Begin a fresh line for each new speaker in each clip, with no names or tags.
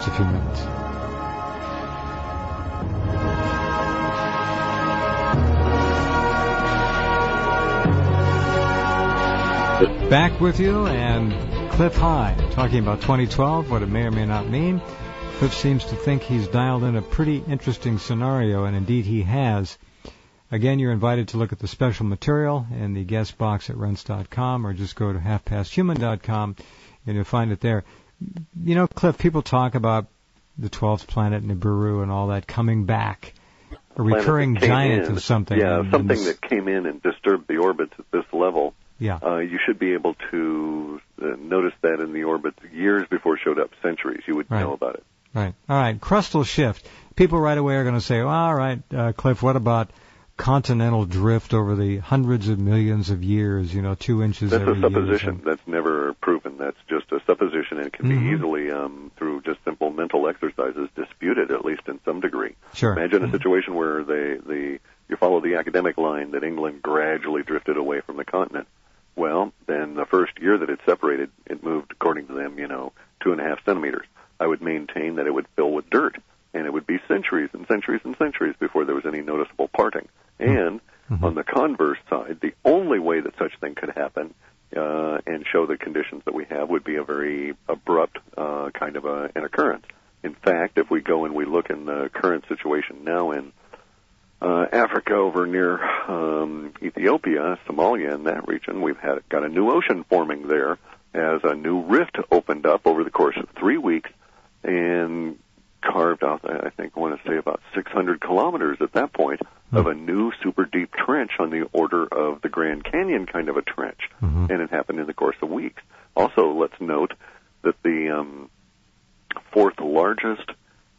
a few minutes. Back with you, and Clif High, talking about 2012, what it may or may not mean. Clif seems to think he's dialed in a pretty interesting scenario, and indeed he has. Again, you're invited to look at the special material in the guest box at Rense.com, or just go to halfpasthuman.com, and you'll find it there. You know, Clif, people talk about the 12th planet, Nibiru, and all that coming back, a recurring giant of something.
Yeah, something that came in and disturbed the orbits at this level.
Yeah.
You should be able to notice that in the orbits years before it showed up, centuries. You would know about it.
Right. All right. Crustal shift. People right away are going to say, well, all right, Clif, what about continental drift over the hundreds of millions of years, 2 inches every year?
That's a supposition. That's never proven. That's just a supposition, and it can be easily, through just simple mental exercises, disputed, at least in some degree.
Sure.
Imagine a situation where you follow the academic line that England gradually drifted away from the continent. Well, then the first year that it separated, it moved, according to them, 2.5 centimeters. I would maintain that it would fill with dirt, and it would be centuries and centuries and centuries before there was any noticeable parting. And on the converse side, the only way that such thing could happen and show the conditions that we have would be a very abrupt kind of an occurrence. In fact, if we go and we look in the current situation now in Africa over near Ethiopia, Somalia, in that region, we've got a new ocean forming there as a new rift opened up over the course of 3 weeks and carved out, I want to say about 600 kilometers at that point of a new super deep trench on the order of the Grand Canyon kind of a trench. And it happened in the course of weeks. Also, let's note that the fourth largest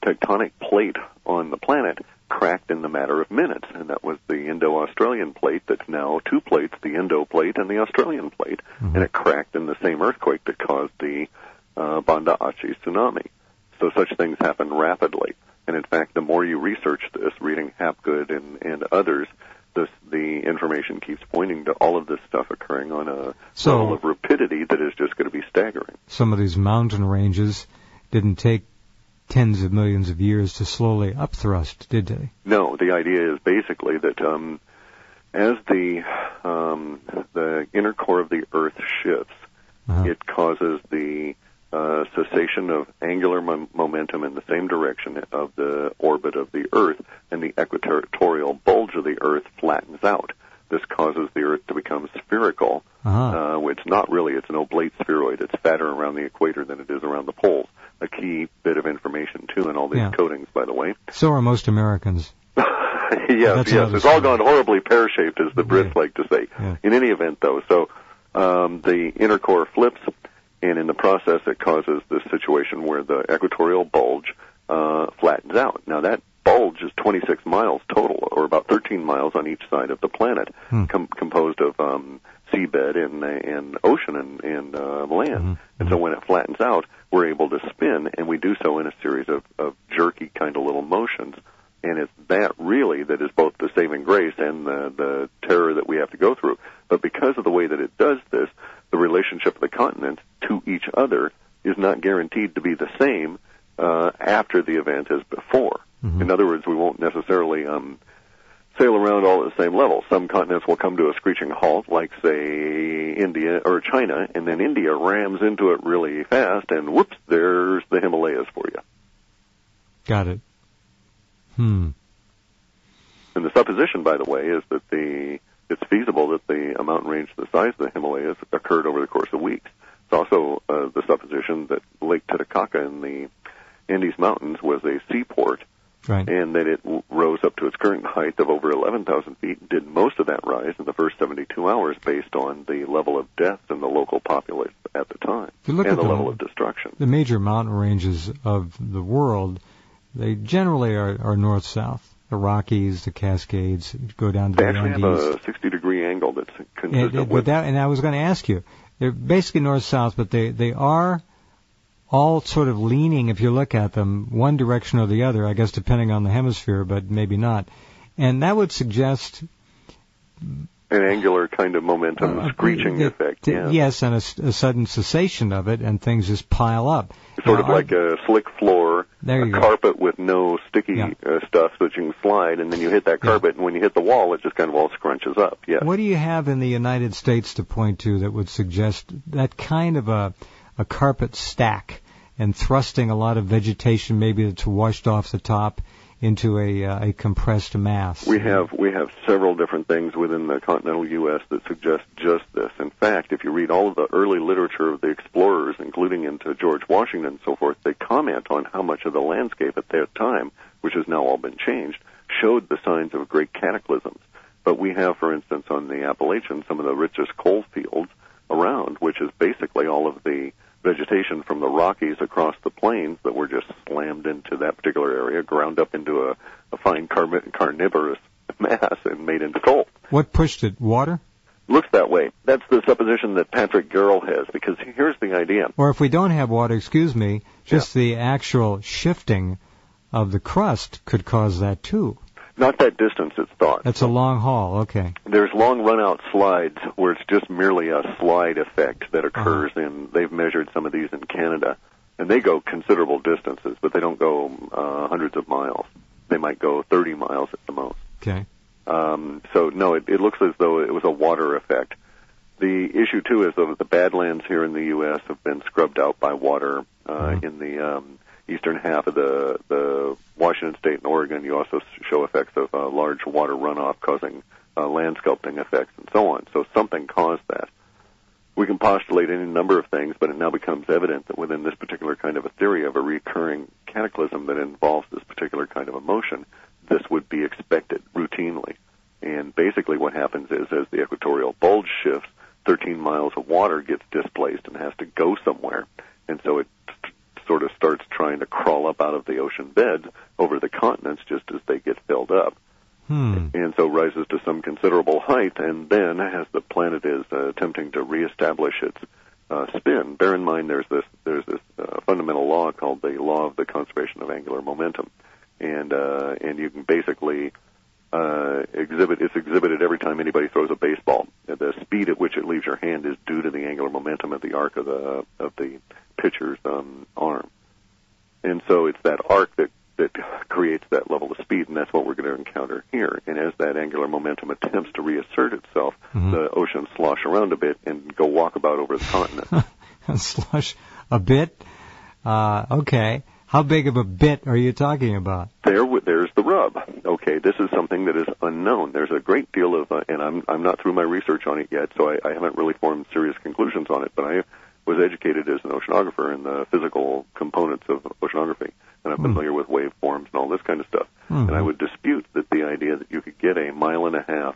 tectonic plate on the planet cracked in the matter of minutes, and that was the Indo-Australian plate that's now two plates, the Indo plate and the Australian plate, and it cracked in the same earthquake that caused the Banda Aceh tsunami. So such things happen rapidly, and in fact, the more you research this, reading Hapgood and others, the information keeps pointing to all of this stuff occurring on a level of rapidity that is just going to be staggering.
Some of these mountain ranges didn't take tens of millions of years to slowly upthrust, did they?
No, the idea is basically that as the inner core of the Earth shifts, it causes the cessation of angular momentum in the same direction of the orbit of the Earth, and the equatorial bulge of the Earth flattens out. This causes the Earth to become spherical. It's not really, it's an oblate spheroid. It's fatter around the equator than it is around the poles. A key bit of information, too, in all these coatings, by the way.
So are most Americans.
yes. It's all gone horribly pear-shaped, as the Brits like to say. In any event, though, so the inner core flips, and in the process it causes this situation where the equatorial bulge flattens out. Now, that bulge is 26 miles total, or about 13 miles on each side of the planet, composed of seabed and ocean and land. And so when it flattens out, we're able to spin, and we do so in a series of jerky kind of little motions. And it's that really that is both the saving grace and the terror that we have to go through. But because of the way that it does this, the relationship of the continents to each other is not guaranteed to be the same after the event as before. In other words, we won't necessarily sail around all at the same level. Some continents will come to a screeching halt, like, say, India or China, and then India rams into it really fast, and whoops, there's the Himalayas for you.
Got it.
And the supposition, by the way, is that it's feasible that a mountain range the size of the Himalayas occurred over the course of weeks. It's also the supposition that Lake Titicaca in the Andes Mountains was a seaport, and that it rose up to its current height of over 11,000 feet, did most of that rise in the first 72 hours based on the level of death in the local populace at the time, and the level of destruction.
The major mountain ranges of the world, they generally are north-south. The Rockies, the Cascades, go down to the Andes. They
actually have a 60-degree angle that's consistent with
that. And I was going to ask you, they're basically north-south, but they are all sort of leaning, if you look at them, one direction or the other, I guess depending on the hemisphere, but maybe not. And that would suggest
An angular kind of momentum, screeching effect. Yeah.
Yes, and a sudden cessation of it, and things just pile up.
Sort of like a slick floor, a carpet with no sticky stuff so that you can slide, and then you hit that carpet, and when you hit the wall, it just kind of all scrunches up. Yes.
What do you have in the United States to point to that would suggest that kind of a carpet stack and thrusting a lot of vegetation, maybe that's washed off the top, into a compressed mass?
We have several different things within the continental U.S. that suggest just this. In fact, if you read all of the early literature of the explorers, including into George Washington and so forth, they comment on how much of the landscape at that time, which has now all been changed, showed the signs of great cataclysms. But we have, for instance, on the Appalachians, some of the richest coal fields around, which is basically all of the vegetation from the Rockies across the plains that were just slammed into that particular area, ground up into a fine carnivorous mass and made into coal.
What pushed it? Water?
Looks that way. That's the supposition that Patrick Garrell has, because here's the idea.
Or if we don't have water, just the actual shifting of the crust could cause that too.
Not that distance, it's thought.
That's a long haul, okay.
There's long run-out slides where it's just merely a slide effect that occurs they've measured some of these in Canada, and they go considerable distances, but they don't go hundreds of miles. They might go 30 miles at the most.
Okay.
So, no, it looks as though it was a water effect. The issue, too, is that the Badlands here in the U.S. have been scrubbed out by water in the eastern half of the Washington State and Oregon. You also show effects of large water runoff causing land sculpting effects and so on. So something caused that. We can postulate any number of things, but it now becomes evident that within this particular kind of a theory of a recurring cataclysm that involves this particular kind of emotion, this would be expected routinely. And basically what happens is, as the equatorial bulge shifts, 13 miles of water gets displaced and has to go somewhere. And so it sort of starts trying to crawl up out of the ocean beds over the continents just as they get filled up. And so rises to some considerable height, and then, as the planet is attempting to reestablish its spin, bear in mind there's this fundamental law called the law of the conservation of angular momentum, and you can basically it's exhibited every time anybody throws a baseball. The speed at which it leaves your hand is due to the angular momentum of the arc of the pitcher's arm. And so it's that arc that creates that level of speed, and that's what we're going to encounter here. And as that angular momentum attempts to reassert itself, the oceans slosh around a bit and go walkabout over the continent.
Slosh a bit? Okay. How big of a bit are you talking about?
There's the rub. Okay, this is something that is unknown. There's a great deal of, and I'm not through my research on it yet, so I haven't really formed serious conclusions on it, but I was educated as an oceanographer in the physical components of oceanography, and I'm familiar with waveforms and all this kind of stuff. And I would dispute that the idea that you could get a 1.5 mile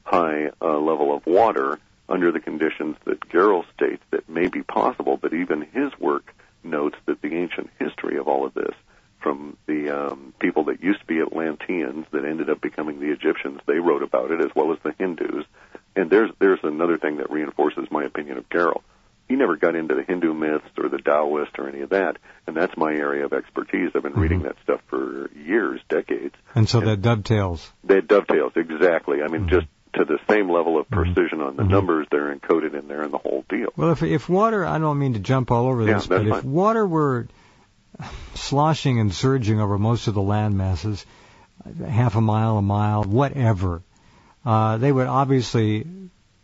high level of water under the conditions that Garrell states that may be possible, but even his work notes that the ancient history of all of this, from the people that used to be Atlanteans that ended up becoming the Egyptians, they wrote about it, as well as the Hindus. And there's another thing that reinforces my opinion of Garrell. He never got into the Hindu myths or the Taoist or any of that, and that's my area of expertise. I've been reading that stuff for years, decades.
And so that dovetails.
That dovetails, exactly. I mean, just to the same level of precision on the numbers, they're encoded in there and the whole deal.
Well, if water, I don't mean to jump all over this, but if water were sloshing and surging over most of the land masses, half a mile, whatever, they would obviously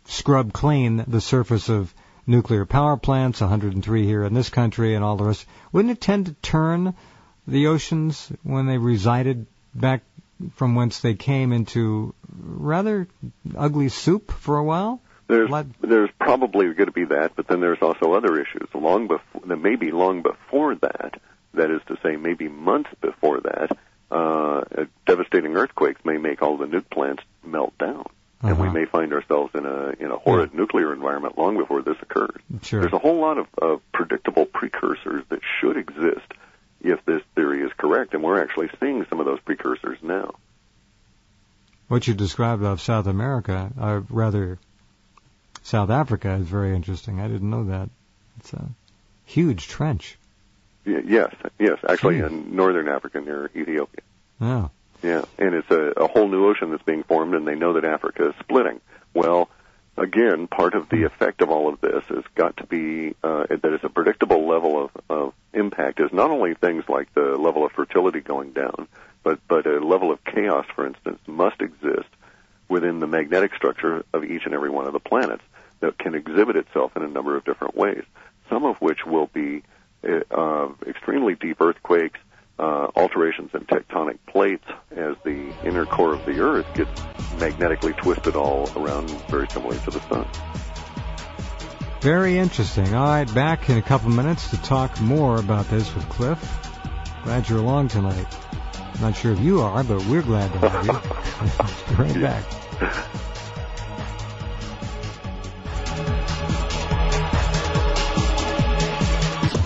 scrub clean the surface of nuclear power plants, 103 here in this country and all the rest. Wouldn't it tend to turn the oceans when they resided back from whence they came into rather ugly soup for a while?
There's probably going to be that, but then there's also other issues. Maybe long before that, that is to say maybe months before that, devastating earthquakes may make all the nuke plants melt down. And we may find ourselves in a horrid nuclear environment long before this occurs.
Sure.
There's a whole lot of predictable precursors that should exist if this theory is correct, and we're actually seeing some of those precursors now.
What you described of South America, or rather South Africa, is very interesting. I didn't know that. It's a huge trench.
Yes, actually in northern Africa near Ethiopia.
Yeah.
Yeah, and it's a whole new ocean that's being formed, and they know that Africa is splitting. Well, again, part of the effect of all of this has got to be that it's a predictable level of impact is not only things like the level of fertility going down, but a level of chaos, for instance, must exist within the magnetic structure of each and every one of the planets that can exhibit itself in a number of different ways, some of which will be extremely deep earthquakes, alterations in tectonic plates as the inner core of the Earth gets magnetically twisted all around, very similar to the Sun.
Very interesting. All right, back in a couple minutes to talk more about this with Clif. Glad you're along tonight. Not sure if you are, but we're glad to have you. Be right back.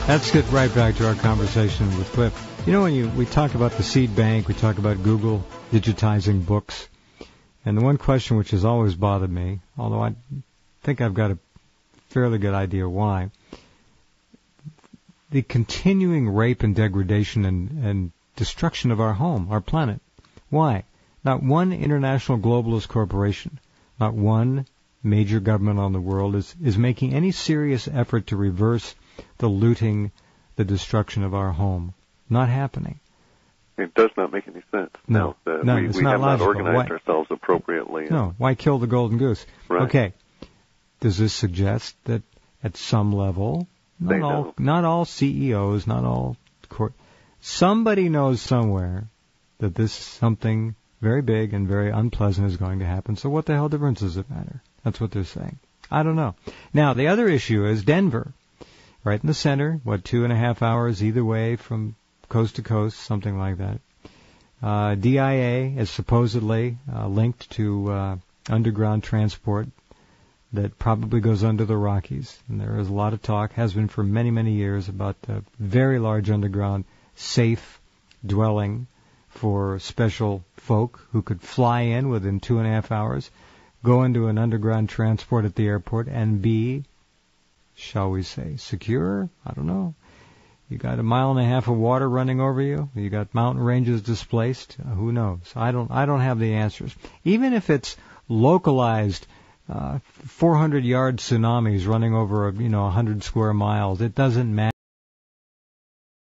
Let's get right back to our conversation with Clif. You know, when we talk about the seed bank, we talk about Google digitizing books, and the one question which has always bothered me, although I think I've got a fairly good idea why, the continuing rape and degradation and destruction of our home, our planet. Why? Not one international globalist corporation, not one major government on the world is making any serious effort to reverse the looting, the destruction of our home. Not happening.
It does not make any sense.
No,
we
it's not
have
logical.
not organized ourselves appropriately.
No, why kill the golden goose?
Right.
Okay. Does this suggest that at some level, not all CEOs, not all somebody knows somewhere that this something very big and very unpleasant is going to happen. So what the hell difference does it matter? That's what they're saying. I don't know. Now, the other issue is Denver, right in the center, 2.5 hours either way from coast to coast, something like that. DIA is supposedly linked to underground transport that probably goes under the Rockies. And there is a lot of talk, has been for many, many years, about the very large underground safe dwelling for special folk who could fly in within 2.5 hours, go into an underground transport at the airport, and be, shall we say, secure? I don't know. You got 1.5 miles of water running over you. You got mountain ranges displaced. Who knows? I don't have the answers. Even if it's localized 400-yard tsunamis running over 100 square miles, it doesn't matter.